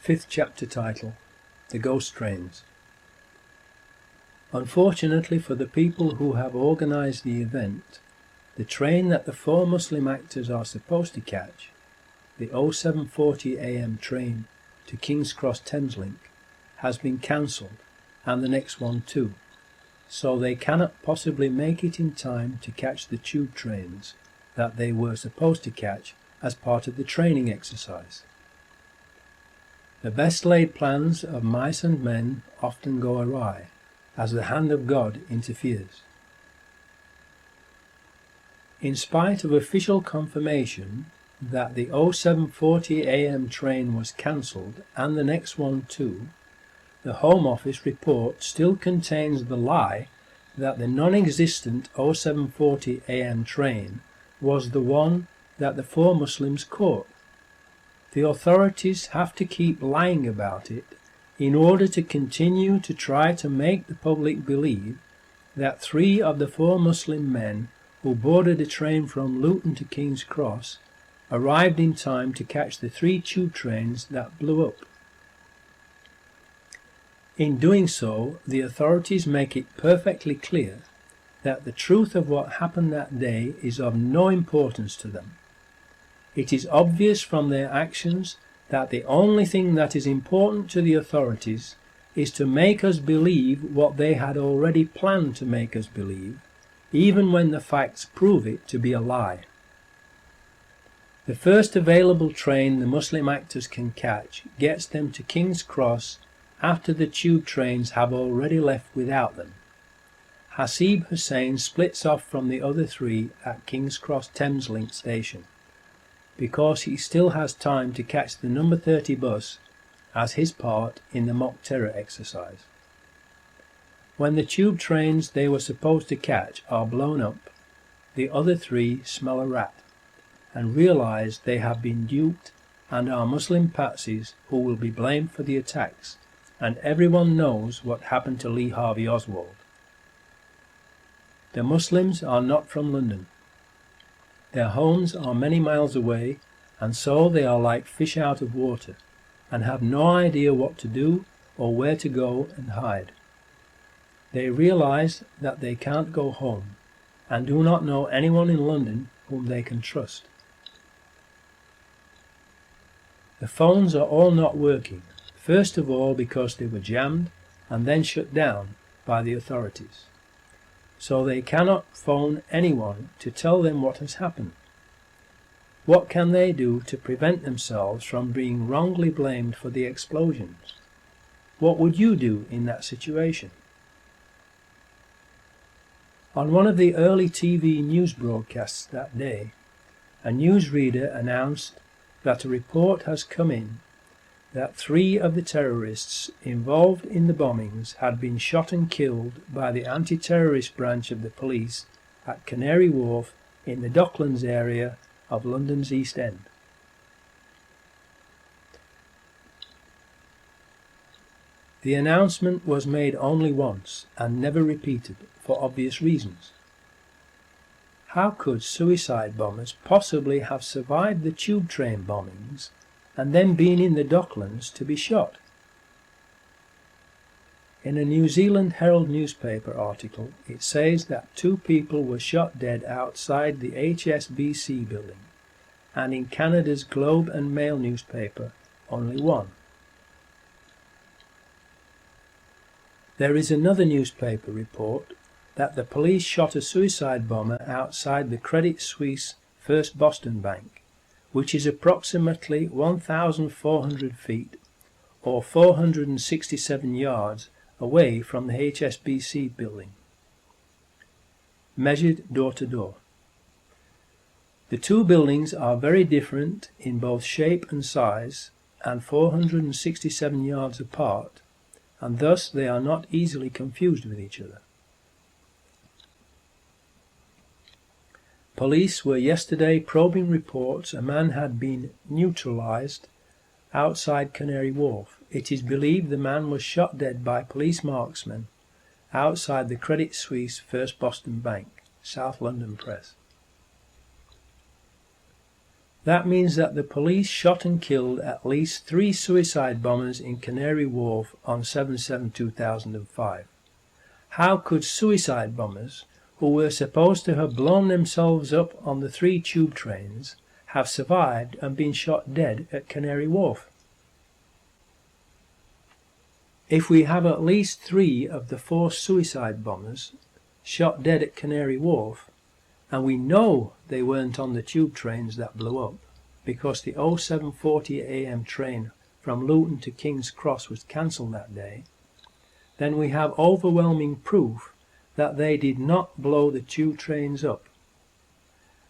Fifth chapter title, The Ghost Trains. Unfortunately for the people who have organised the event, the train that the four Muslim actors are supposed to catch, the 0740 AM train to King's Cross Thameslink, has been cancelled, and the next one too, so they cannot possibly make it in time to catch the tube trains that they were supposed to catch as part of the training exercise. The best laid plans of mice and men often go awry, as the hand of God interferes. In spite of official confirmation that the 0740 AM train was cancelled and the next one too, the Home Office report still contains the lie that the non-existent 0740 AM train was the one that the four Muslims caught. The authorities have to keep lying about it in order to continue to try to make the public believe that 3 of the 4 Muslim men who boarded a train from Luton to King's Cross arrived in time to catch the 3 tube trains that blew up. In doing so, the authorities make it perfectly clear that the truth of what happened that day is of no importance to them. It is obvious from their actions that the only thing that is important to the authorities is to make us believe what they had already planned to make us believe, even when the facts prove it to be a lie. The first available train the Muslim actors can catch gets them to King's Cross after the tube trains have already left without them. Hasib Hussain splits off from the other 3 at King's Cross Thameslink station, because he still has time to catch the number 30 bus as his part in the mock terror exercise. When the tube trains they were supposed to catch are blown up, the other 3 smell a rat and realise they have been duped and are Muslim patsies who will be blamed for the attacks, and everyone knows what happened to Lee Harvey Oswald. The Muslims are not from London. Their homes are many miles away, and so they are like fish out of water, and have no idea what to do or where to go and hide. They realise that they can't go home, and do not know anyone in London whom they can trust. The phones are all not working, first of all because they were jammed and then shut down by the authorities. So they cannot phone anyone to tell them what has happened. What can they do to prevent themselves from being wrongly blamed for the explosions? What would you do in that situation? On one of the early TV news broadcasts that day, a newsreader announced that a report has come in that 3 of the terrorists involved in the bombings had been shot and killed by the anti-terrorist branch of the police at Canary Wharf in the Docklands area of London's East End. The announcement was made only once and never repeated for obvious reasons. How could suicide bombers possibly have survived the tube train bombings and then been in the Docklands to be shot? In a New Zealand Herald newspaper article, it says that 2 people were shot dead outside the HSBC building, and in Canada's Globe and Mail newspaper, only 1. There is another newspaper report that the police shot a suicide bomber outside the Credit Suisse First Boston Bank, which is approximately 1,400 feet or 467 yards away from the HSBC building, measured door to door. The 2 buildings are very different in both shape and size, and 467 yards apart, and thus they are not easily confused with each other. Police were yesterday probing reports a man had been neutralised outside Canary Wharf. It is believed the man was shot dead by police marksmen outside the Credit Suisse First Boston Bank, South London Press. That means that the police shot and killed at least 3 suicide bombers in Canary Wharf on 7/7/2005. How could suicide bombers, who were supposed to have blown themselves up on the 3 tube trains, have survived and been shot dead at Canary Wharf? If we have at least 3 of the 4 suicide bombers shot dead at Canary Wharf, and we know they weren't on the tube trains that blew up, because the 07:40 AM train from Luton to King's Cross was cancelled that day, then we have overwhelming proof that they did not blow the tube trains up,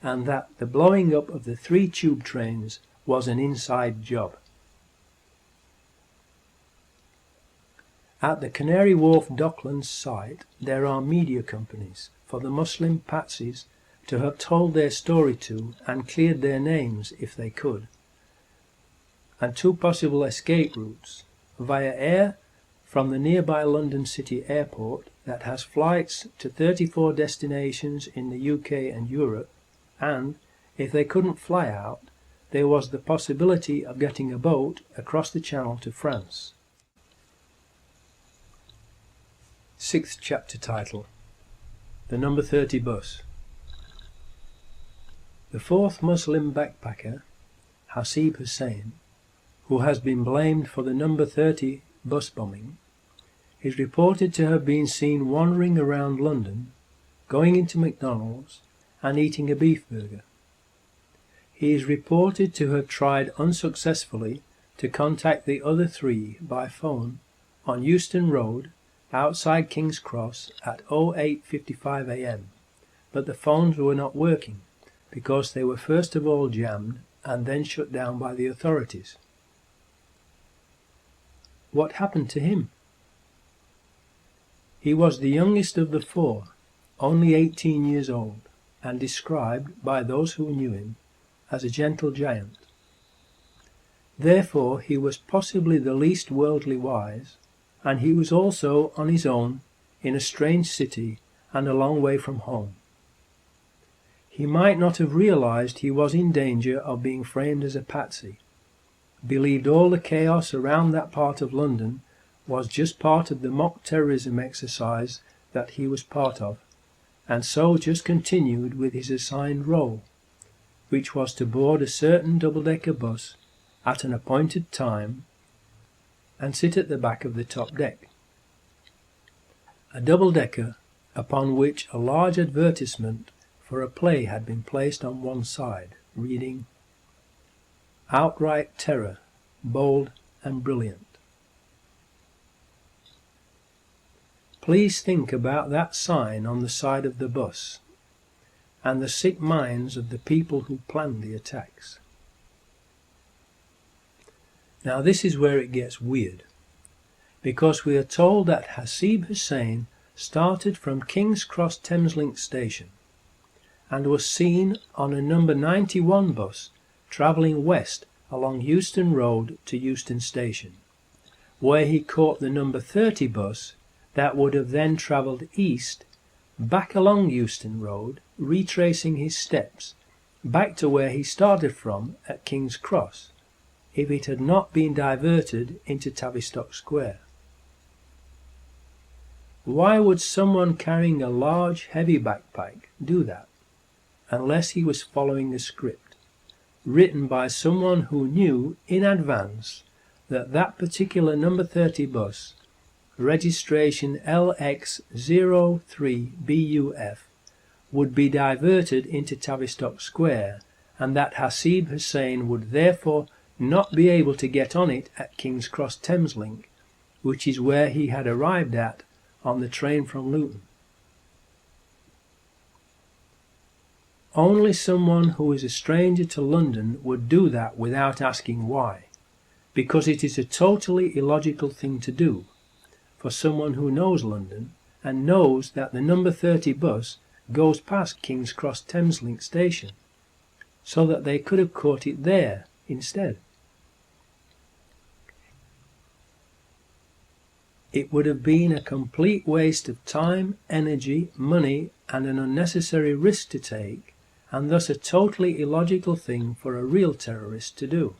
and that the blowing up of the 3 tube trains was an inside job. At the Canary Wharf Docklands site, there are media companies for the Muslim patsies to have told their story to and cleared their names if they could, and 2 possible escape routes: via air from the nearby London City Airport that has flights to 34 destinations in the UK and Europe, and, if they couldn't fly out, there was the possibility of getting a boat across the Channel to France. 6th chapter title: The Number 30 Bus. The 4th Muslim backpacker, Hasib Hussain, who has been blamed for the number 30 bus bombing, is reported to have been seen wandering around London, going into McDonald's and eating a beef burger. He is reported to have tried unsuccessfully to contact the other 3 by phone on Euston Road outside King's Cross at 08:55 AM, but the phones were not working, because they were first of all jammed and then shut down by the authorities. What happened to him? He was the youngest of the 4, only 18 years old, and described, by those who knew him, as a gentle giant. Therefore he was possibly the least worldly wise, and he was also on his own in a strange city and a long way from home. He might not have realized he was in danger of being framed as a patsy, believed all the chaos around that part of London was just part of the mock terrorism exercise that he was part of, and so just continued with his assigned role, which was to board a certain double-decker bus at an appointed time and sit at the back of the top deck. A double-decker upon which a large advertisement for a play had been placed on one side, reading, "Outright Terror, Bold and Brilliant." Please think about that sign on the side of the bus, and the sick minds of the people who planned the attacks. Now this is where it gets weird, because we are told that Hasib Hussain started from King's Cross Thameslink station and was seen on a number 91 bus travelling west along Euston Road to Euston Station, where he caught the number 30 bus that would have then travelled east, back along Euston Road, retracing his steps, back to where he started from at King's Cross, if it had not been diverted into Tavistock Square. Why would someone carrying a large, heavy backpack do that, unless he was following a script, written by someone who knew in advance that that particular number 30 bus, registration LX03BUF, would be diverted into Tavistock Square, and that Hasib Hussain would therefore not be able to get on it at King's Cross Thameslink, which is where he had arrived at on the train from Luton. Only someone who is a stranger to London would do that without asking why, because it is a totally illogical thing to do for someone who knows London and knows that the number 30 bus goes past King's Cross Thameslink station, so that they could have caught it there instead. It would have been a complete waste of time, energy, money, and an unnecessary risk to take and thus a totally illogical thing for a real terrorist to do.